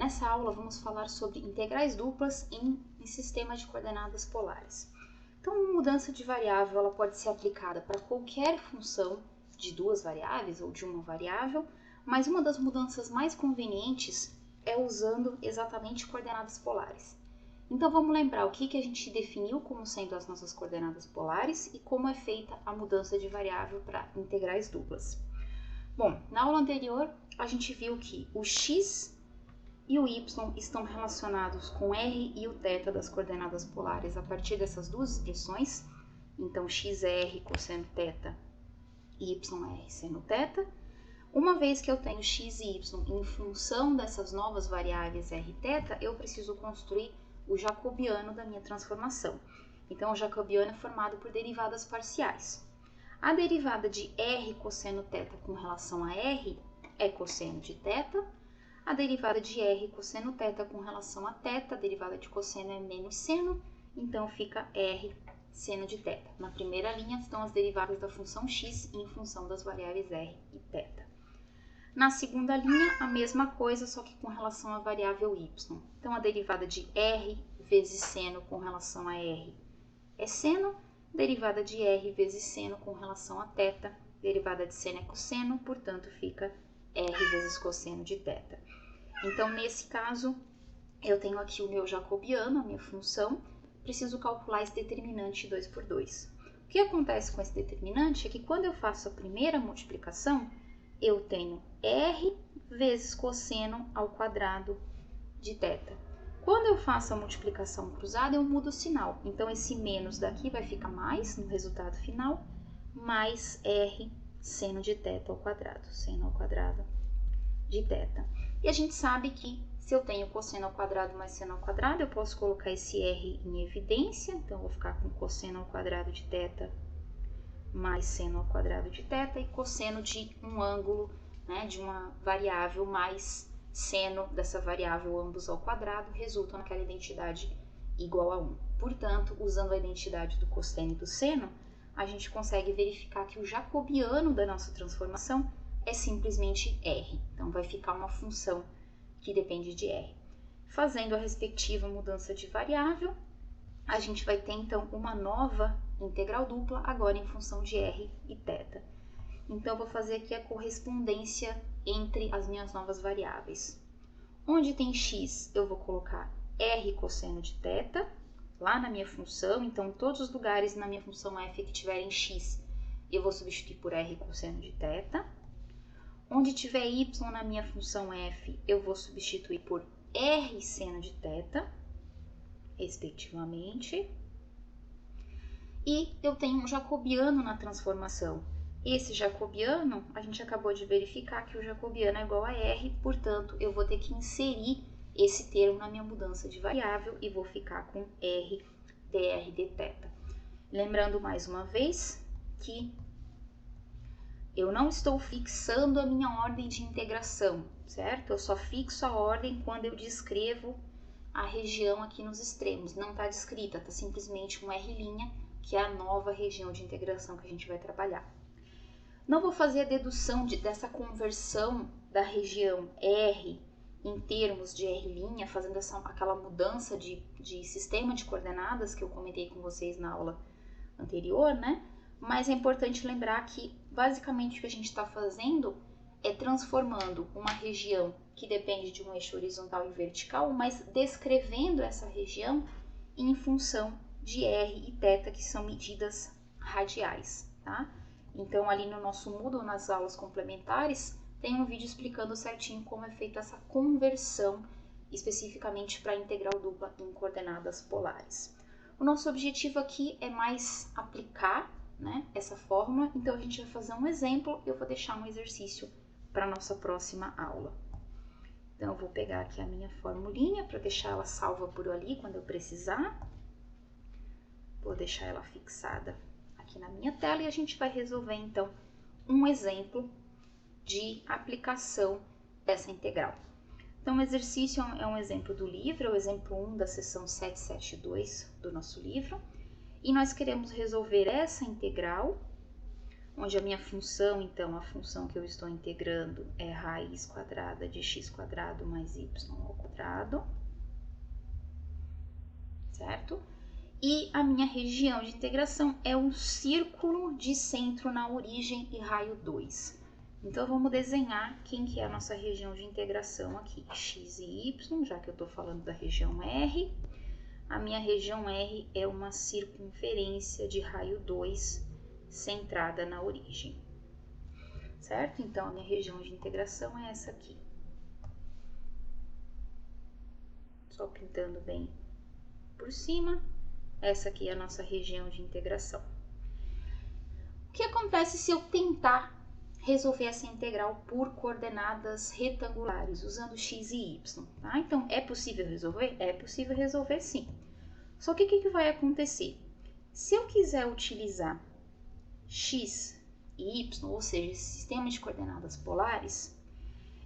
Nessa aula vamos falar sobre integrais duplas em sistema de coordenadas polares. Então, uma mudança de variável ela pode ser aplicada para qualquer função de duas variáveis ou de uma variável, mas uma das mudanças mais convenientes é usando exatamente coordenadas polares. Então, vamos lembrar o que a gente definiu como sendo as nossas coordenadas polares e como é feita a mudança de variável para integrais duplas. Bom, na aula anterior a gente viu que o x e o y estão relacionados com r e o θ das coordenadas polares a partir dessas duas expressões. Então, x é r cosseno θ e y é r seno θ. Uma vez que eu tenho x e y em função dessas novas variáveis r e θ, eu preciso construir o jacobiano da minha transformação. Então, o jacobiano é formado por derivadas parciais. A derivada de r cosseno θ com relação a r é cosseno de θ. A derivada de r cosseno θ com relação a θ, a derivada de cosseno é menos seno, então fica r seno de θ. Na primeira linha estão as derivadas da função x em função das variáveis r e θ. Na segunda linha, a mesma coisa, só que com relação à variável y. Então, a derivada de r vezes seno com relação a r é seno, derivada de r vezes seno com relação a θ, derivada de seno é cosseno, portanto, fica r vezes cosseno de θ. Então, nesse caso, eu tenho aqui o meu jacobiano, a minha função, preciso calcular esse determinante 2 por 2. O que acontece com esse determinante é que quando eu faço a primeira multiplicação, eu tenho r vezes cosseno ao quadrado de θ. Quando eu faço a multiplicação cruzada, eu mudo o sinal. Então, esse menos daqui vai ficar mais no resultado final, mais r seno de θ ao quadrado, seno ao quadrado de θ. E a gente sabe que se eu tenho cosseno ao quadrado mais seno ao quadrado, eu posso colocar esse r em evidência. Então, eu vou ficar com cosseno ao quadrado de θ mais seno ao quadrado de θ e cosseno de um ângulo, né, de uma variável mais seno dessa variável ambos ao quadrado, resulta naquela identidade igual a 1. Portanto, usando a identidade do cosseno e do seno, a gente consegue verificar que o jacobiano da nossa transformação é simplesmente r. Então, vai ficar uma função que depende de r. Fazendo a respectiva mudança de variável, a gente vai ter, então, uma nova integral dupla, agora em função de r e θ. Então, eu vou fazer aqui a correspondência entre as minhas novas variáveis. Onde tem x, eu vou colocar r cosseno de θ, lá na minha função. Então, em todos os lugares na minha função f que tiverem x, eu vou substituir por r cosseno de θ. Onde tiver y na minha função f, eu vou substituir por r seno de θ, respectivamente. E eu tenho um jacobiano na transformação. Esse jacobiano, a gente acabou de verificar que o jacobiano é igual a r, portanto, eu vou ter que inserir esse termo na minha mudança de variável e vou ficar com r dr dθ. Lembrando mais uma vez que eu não estou fixando a minha ordem de integração, certo? Eu só fixo a ordem quando eu descrevo a região aqui nos extremos. Não está descrita, está simplesmente um R', que é a nova região de integração que a gente vai trabalhar. Não vou fazer a dedução dessa conversão da região R em termos de R', fazendo aquela mudança de sistema de coordenadas que eu comentei com vocês na aula anterior, né? Mas é importante lembrar que, basicamente, o que a gente está fazendo é transformando uma região que depende de um eixo horizontal e vertical, mas descrevendo essa região em função de r e θ, que são medidas radiais, tá? Então, ali no nosso Moodle, nas aulas complementares, tem um vídeo explicando certinho como é feita essa conversão, especificamente para a integral dupla em coordenadas polares. O nosso objetivo aqui é mais aplicar, né, essa fórmula, então a gente vai fazer um exemplo, eu vou deixar um exercício para a nossa próxima aula. Então, eu vou pegar aqui a minha formulinha para deixar ela salva por ali quando eu precisar. Vou deixar ela fixada aqui na minha tela e a gente vai resolver, então, um exemplo de aplicação dessa integral. Então, o exercício é um exemplo do livro, é o exemplo 1 da seção 772 do nosso livro. E nós queremos resolver essa integral, onde a minha função, então, a função que eu estou integrando é raiz quadrada de x² mais y ao quadrado, certo? E a minha região de integração é um círculo de centro na origem e raio 2. Então, vamos desenhar quem que é a nossa região de integração aqui, x e y, já que eu estou falando da região R. A minha região R é uma circunferência de raio 2 centrada na origem, certo? Então, a minha região de integração é essa aqui. Só pintando bem por cima. Essa aqui é a nossa região de integração. O que acontece se eu tentar resolver essa integral por coordenadas retangulares, usando x e y? Tá? Então, é possível resolver? É possível resolver, sim. Só que o que vai acontecer? Se eu quiser utilizar x e y, ou seja, esse sistema de coordenadas polares,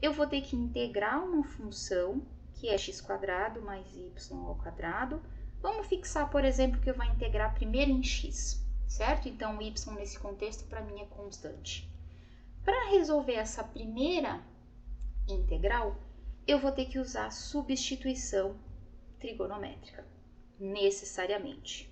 eu vou ter que integrar uma função que é x² mais y ao quadrado. Vamos fixar, por exemplo, que eu vou integrar primeiro em x, certo? Então, o y nesse contexto para mim é constante. Para resolver essa primeira integral, eu vou ter que usar substituição trigonométrica, necessariamente.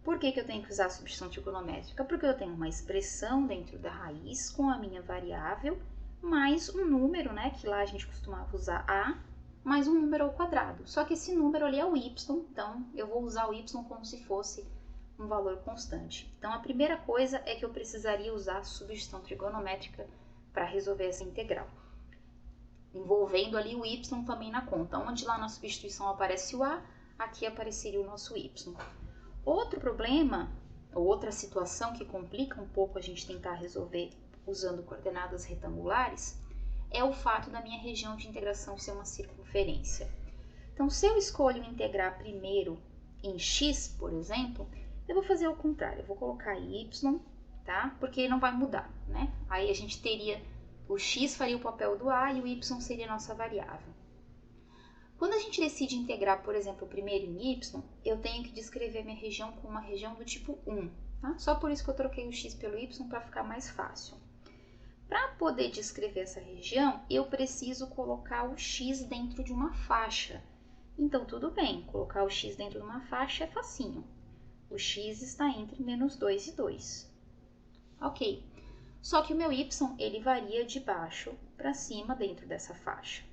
Por que eu tenho que usar a substituição trigonométrica? Porque eu tenho uma expressão dentro da raiz com a minha variável, mais um número, né, que lá a gente costumava usar a, mais um número ao quadrado. Só que esse número ali é o y, então eu vou usar o y como se fosse um valor constante. Então, a primeira coisa é que eu precisaria usar a substituição trigonométrica para resolver essa integral, envolvendo ali o y também na conta. Onde lá na substituição aparece o a, aqui apareceria o nosso y. Outro problema, ou outra situação que complica um pouco a gente tentar resolver usando coordenadas retangulares, é o fato da minha região de integração ser uma circunferência. Então, se eu escolho integrar primeiro em x, por exemplo, eu vou fazer o contrário, eu vou colocar y, tá? Porque não vai mudar, né? Aí a gente teria, o x faria o papel do a e o y seria a nossa variável. Quando a gente decide integrar, por exemplo, primeiro em y, eu tenho que descrever minha região como uma região do tipo 1, tá? Só por isso que eu troquei o x pelo y para ficar mais fácil. Para poder descrever essa região, eu preciso colocar o x dentro de uma faixa. Então, tudo bem, colocar o x dentro de uma faixa é facinho. O x está entre menos 2 e 2. Ok. Só que o meu y, ele varia de baixo para cima dentro dessa faixa.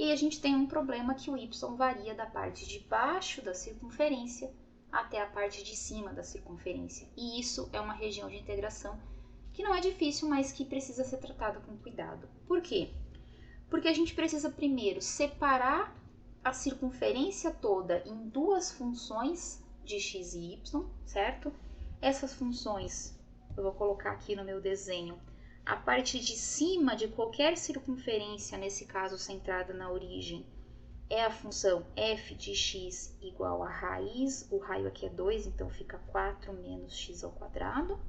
E aí a gente tem um problema que o y varia da parte de baixo da circunferência até a parte de cima da circunferência. E isso é uma região de integração que não é difícil, mas que precisa ser tratada com cuidado. Por quê? Porque a gente precisa primeiro separar a circunferência toda em duas funções de x e y, certo? Essas funções eu vou colocar aqui no meu desenho. A parte de cima de qualquer circunferência, nesse caso centrada na origem, é a função f de x igual a raiz, o raio aqui é 2, então fica 4 menos x ao quadrado.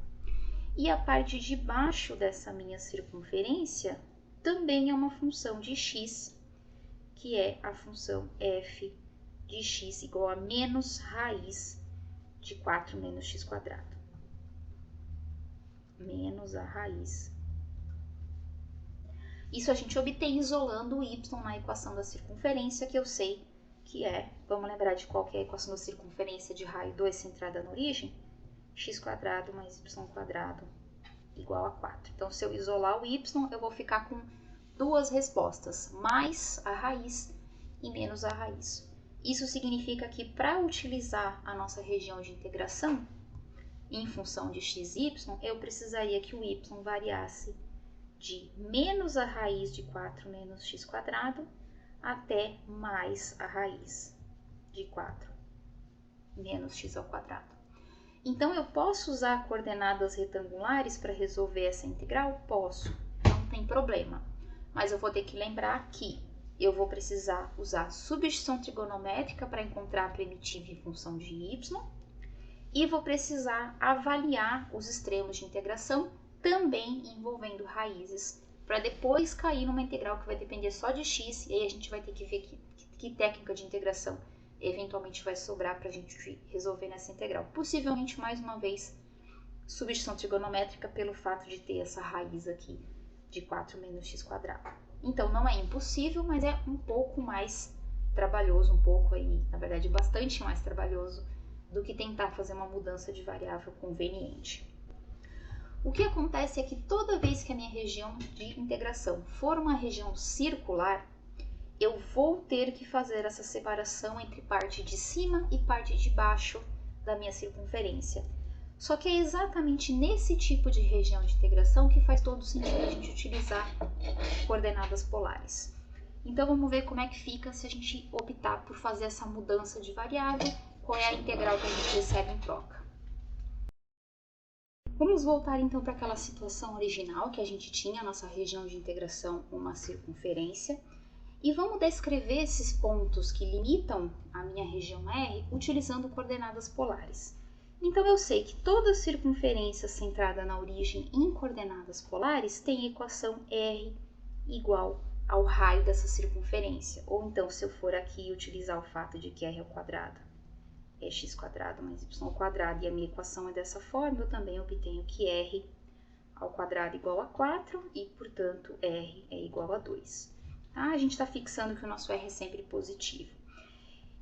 E a parte de baixo dessa minha circunferência também é uma função de x, que é a função f de x igual a menos raiz de 4 menos x quadrado. Menos a raiz. Isso a gente obtém isolando o y na equação da circunferência, que eu sei que é, vamos lembrar de qual que é a equação da circunferência de raio 2 centrada na origem? X² mais y² igual a 4. Então, se eu isolar o y, eu vou ficar com duas respostas, mais a raiz e menos a raiz. Isso significa que para utilizar a nossa região de integração, em função de x e y, eu precisaria que o y variasse de menos a raiz de 4 menos x² até mais a raiz de 4 menos x ao quadrado. Então, eu posso usar coordenadas retangulares para resolver essa integral? Posso, não tem problema. Mas eu vou ter que lembrar que eu vou precisar usar substituição trigonométrica para encontrar a primitiva em função de y e vou precisar avaliar os extremos de integração também envolvendo raízes, para depois cair numa integral que vai depender só de x, e aí a gente vai ter que ver que técnica de integração eventualmente vai sobrar para a gente resolver nessa integral. Possivelmente, mais uma vez, substituição trigonométrica pelo fato de ter essa raiz aqui de 4 menos x quadrado. Então, não é impossível, mas é um pouco mais trabalhoso, um pouco aí, na verdade, bastante mais trabalhoso do que tentar fazer uma mudança de variável conveniente. O que acontece é que toda vez que a minha região de integração for uma região circular, eu vou ter que fazer essa separação entre parte de cima e parte de baixo da minha circunferência. Só que é exatamente nesse tipo de região de integração que faz todo sentido a gente utilizar coordenadas polares. Então vamos ver como é que fica se a gente optar por fazer essa mudança de variável, qual é a integral que a gente recebe em troca. Vamos voltar então para aquela situação original que a gente tinha, a nossa região de integração, uma circunferência, e vamos descrever esses pontos que limitam a minha região R utilizando coordenadas polares. Então eu sei que toda circunferência centrada na origem em coordenadas polares tem a equação R igual ao raio dessa circunferência. Ou então, se eu for aqui utilizar o fato de que R ao quadrado é x quadrado mais y ao quadrado, e a minha equação é dessa forma, eu também obtenho que R ao quadrado é igual a 4 e, portanto, R é igual a 2. Tá? A gente está fixando que o nosso R é sempre positivo.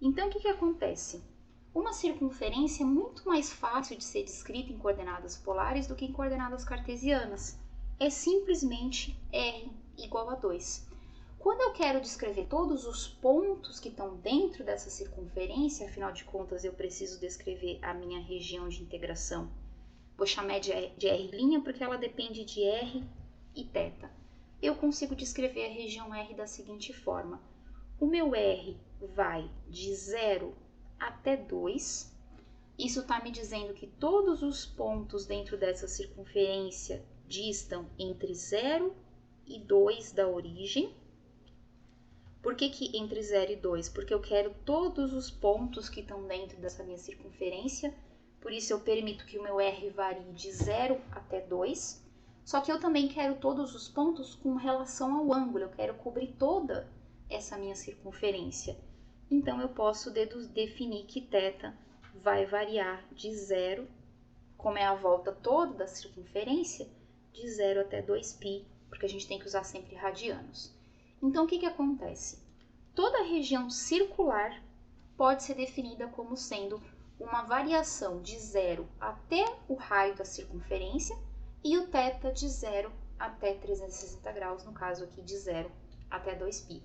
Então, o que acontece? Uma circunferência é muito mais fácil de ser descrita em coordenadas polares do que em coordenadas cartesianas. É simplesmente R igual a 2. Quando eu quero descrever todos os pontos que estão dentro dessa circunferência, afinal de contas eu preciso descrever a minha região de integração. Vou chamar de R' porque ela depende de R e θ. Eu consigo descrever a região R da seguinte forma. O meu R vai de 0 até 2. Isso está me dizendo que todos os pontos dentro dessa circunferência distam entre 0 e 2 da origem. Por que entre 0 e 2? Porque eu quero todos os pontos que estão dentro dessa minha circunferência, por isso eu permito que o meu R varie de 0 até 2, só que eu também quero todos os pontos com relação ao ângulo, eu quero cobrir toda essa minha circunferência. Então eu posso definir que θ vai variar de 0, como é a volta toda da circunferência, de 0 até 2π, porque a gente tem que usar sempre radianos. Então, o que acontece? Toda região circular pode ser definida como sendo uma variação de 0 até o raio da circunferência e o θ de 0 até 360 graus, no caso aqui de 0 até 2π.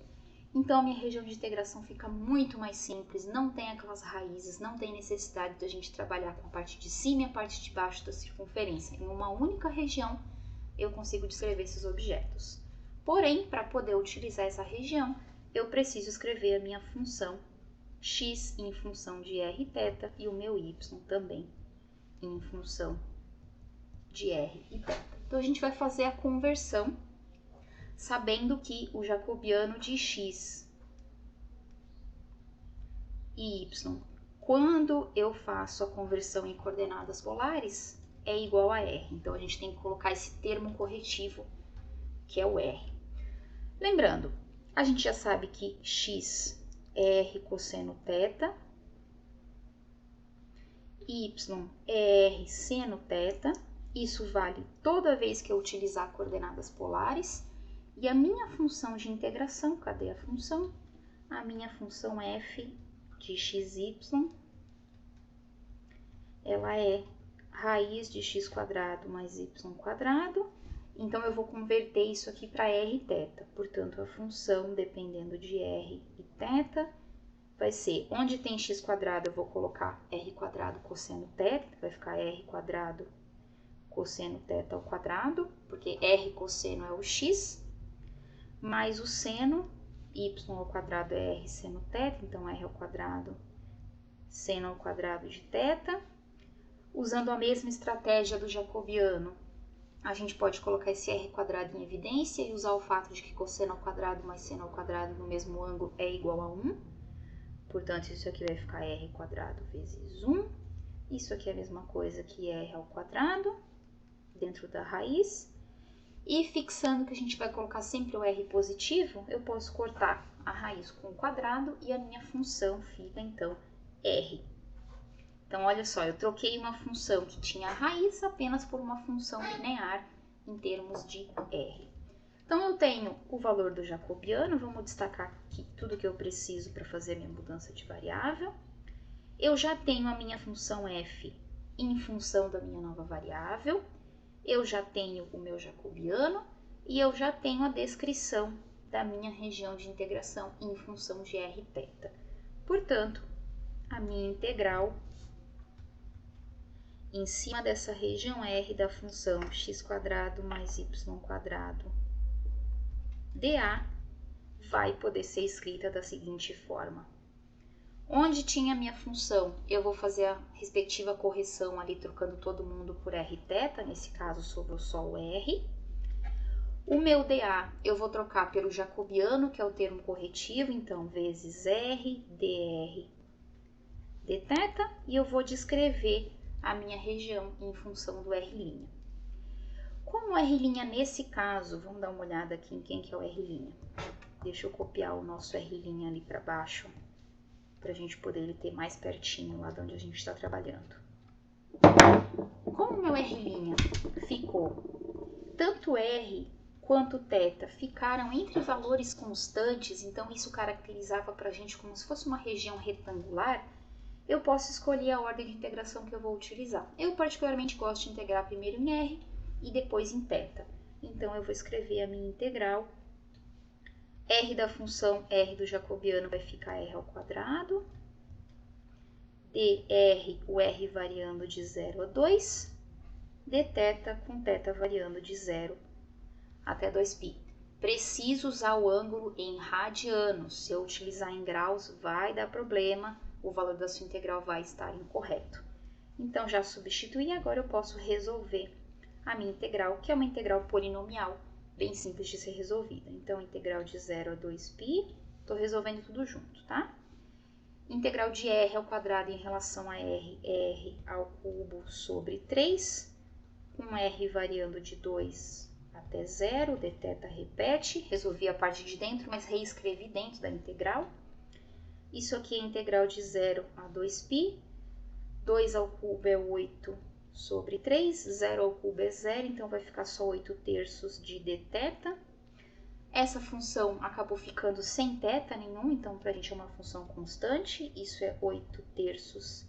Então, a minha região de integração fica muito mais simples, não tem aquelas raízes, não tem necessidade de a gente trabalhar com a parte de cima e a parte de baixo da circunferência. Em uma única região, eu consigo descrever esses objetos. Porém, para poder utilizar essa região, eu preciso escrever a minha função x em função de r e θ e o meu y também em função de r e θ. Então, a gente vai fazer a conversão sabendo que o jacobiano de x e y, quando eu faço a conversão em coordenadas polares, é igual a r. Então, a gente tem que colocar esse termo corretivo, que é o r. Lembrando, a gente já sabe que x é r cosseno θ, y é r seno θ, isso vale toda vez que eu utilizar coordenadas polares, e a minha função de integração, cadê a função? A minha função f de xy, ela é raiz de x quadrado mais y quadrado. Então, eu vou converter isso aqui para r e θ. Portanto, a função, dependendo de r e θ, vai ser, onde tem x quadrado, eu vou colocar r quadrado cosseno θ, vai ficar r quadrado cosseno θ ao quadrado, porque r cosseno é o x, mais o seno, y ao quadrado é r seno θ, então r ao quadrado seno ao quadrado de θ. Usando a mesma estratégia do jacobiano, a gente pode colocar esse r quadrado em evidência e usar o fato de que cosseno ao quadrado mais seno ao quadrado no mesmo ângulo é igual a 1. Portanto, isso aqui vai ficar r quadrado vezes 1. Isso aqui é a mesma coisa que r ao quadrado dentro da raiz. E fixando que a gente vai colocar sempre o r positivo, eu posso cortar a raiz com o quadrado e a minha função fica, então, r. Então, olha só, eu troquei uma função que tinha raiz apenas por uma função linear em termos de R. Então, eu tenho o valor do jacobiano, vamos destacar aqui tudo que eu preciso para fazer a minha mudança de variável. Eu já tenho a minha função f em função da minha nova variável, eu já tenho o meu jacobiano e eu já tenho a descrição da minha região de integração em função de r θ. Portanto, a minha integral em cima dessa região R da função x² mais y² dA vai poder ser escrita da seguinte forma. Onde tinha a minha função, eu vou fazer a respectiva correção ali, trocando todo mundo por rθ, nesse caso sobrou só o R. O meu dA eu vou trocar pelo jacobiano, que é o termo corretivo, então vezes R, dr, dθ, e eu vou descrever a minha região em função do R'. Como o R' nesse caso, vamos dar uma olhada aqui em quem que é o R'. Deixa eu copiar o nosso R' ali para baixo, para a gente poder ele ter mais pertinho lá de onde a gente está trabalhando. Como o meu R' ficou, tanto R quanto θ ficaram entre valores constantes, então isso caracterizava para a gente como se fosse uma região retangular, eu posso escolher a ordem de integração que eu vou utilizar. Eu particularmente gosto de integrar primeiro em R e depois em θ. Então, eu vou escrever a minha integral. R da função R do jacobiano vai ficar R ao quadrado. dr, o R variando de 0 a 2. dθ com θ variando de 0 até 2π. Preciso usar o ângulo em radianos. Se eu utilizar em graus, vai dar problema. O valor da sua integral vai estar incorreto. Então, já substituí, agora eu posso resolver a minha integral, que é uma integral polinomial, bem simples de ser resolvida. Então, integral de 0 a 2π, estou resolvendo tudo junto, tá? Integral de r ao quadrado em relação a r ao cubo sobre 3, com r variando de 2 até 0, dθ repete, resolvi a parte de dentro, mas reescrevi dentro da integral. Isso aqui é a integral de 0 a 2π, 2 ao cubo é 8 sobre 3, 0 ao cubo é 0, então vai ficar só 8/3 de dθ. Essa função acabou ficando sem θ nenhum, então para a gente é uma função constante, isso é 8/3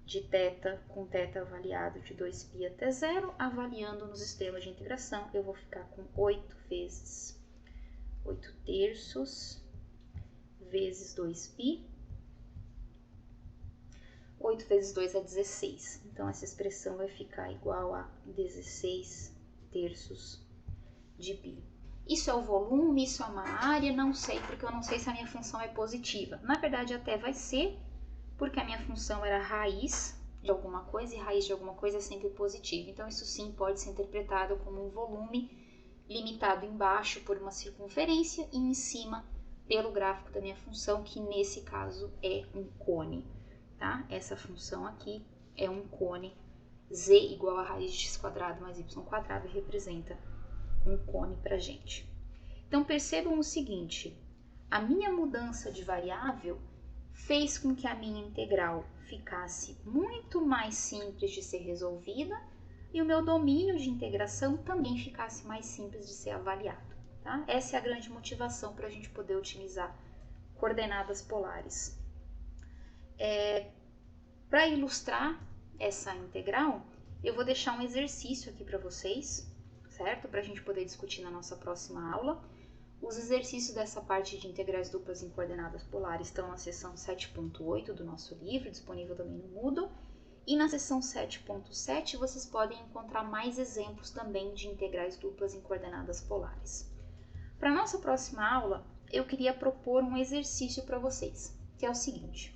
de θ com θ avaliado de 2π até 0, avaliando nos extremos de integração, eu vou ficar com 8 vezes 8/3 vezes 2π, 8 vezes 2 é 16, então essa expressão vai ficar igual a 16/3 de π. Isso é o volume, isso é uma área, não sei, porque eu não sei se a minha função é positiva. Na verdade, até vai ser, porque a minha função era raiz de alguma coisa, e raiz de alguma coisa é sempre positiva. Então, isso sim pode ser interpretado como um volume limitado embaixo por uma circunferência e em cima pelo gráfico da minha função, que nesse caso é um cone, tá? Essa função aqui é um cone, z igual a raiz de x² mais y² representa um cone pra gente. Então, percebam o seguinte, a minha mudança de variável fez com que a minha integral ficasse muito mais simples de ser resolvida e o meu domínio de integração também ficasse mais simples de ser avaliado. Tá? Essa é a grande motivação para a gente poder utilizar coordenadas polares. Para ilustrar essa integral, eu vou deixar um exercício aqui para vocês, certo? Para a gente poder discutir na nossa próxima aula. Os exercícios dessa parte de integrais duplas em coordenadas polares estão na seção 7.8 do nosso livro, disponível também no Moodle. E na seção 7.7 vocês podem encontrar mais exemplos também de integrais duplas em coordenadas polares. Para a nossa próxima aula, eu queria propor um exercício para vocês, que é o seguinte.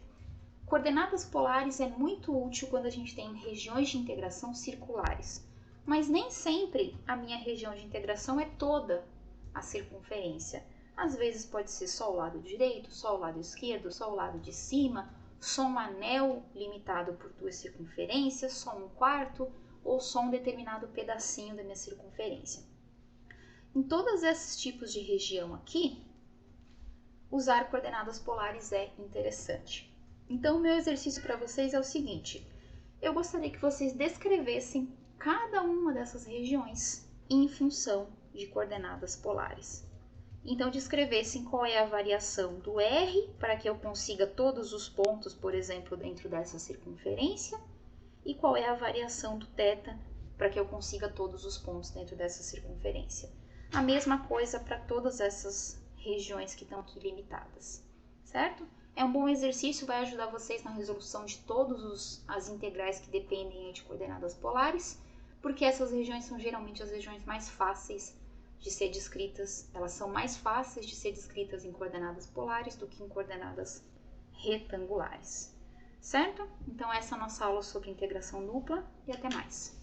Coordenadas polares é muito útil quando a gente tem regiões de integração circulares, mas nem sempre a minha região de integração é toda a circunferência. Às vezes pode ser só o lado direito, só o lado esquerdo, só o lado de cima, só um anel limitado por 2 circunferências, só um quarto ou só um determinado pedacinho da minha circunferência. Em todos esses tipos de região aqui, usar coordenadas polares é interessante. Então, o meu exercício para vocês é o seguinte: eu gostaria que vocês descrevessem cada uma dessas regiões em função de coordenadas polares. Então, descrevessem qual é a variação do R para que eu consiga todos os pontos, por exemplo, dentro dessa circunferência, e qual é a variação do θ para que eu consiga todos os pontos dentro dessa circunferência. A mesma coisa para todas essas regiões que estão aqui limitadas, certo? É um bom exercício, vai ajudar vocês na resolução de todas as integrais que dependem de coordenadas polares, porque essas regiões são geralmente as regiões mais fáceis de ser descritas, elas são mais fáceis de ser descritas em coordenadas polares do que em coordenadas retangulares, certo? Então essa é a nossa aula sobre integração dupla e até mais.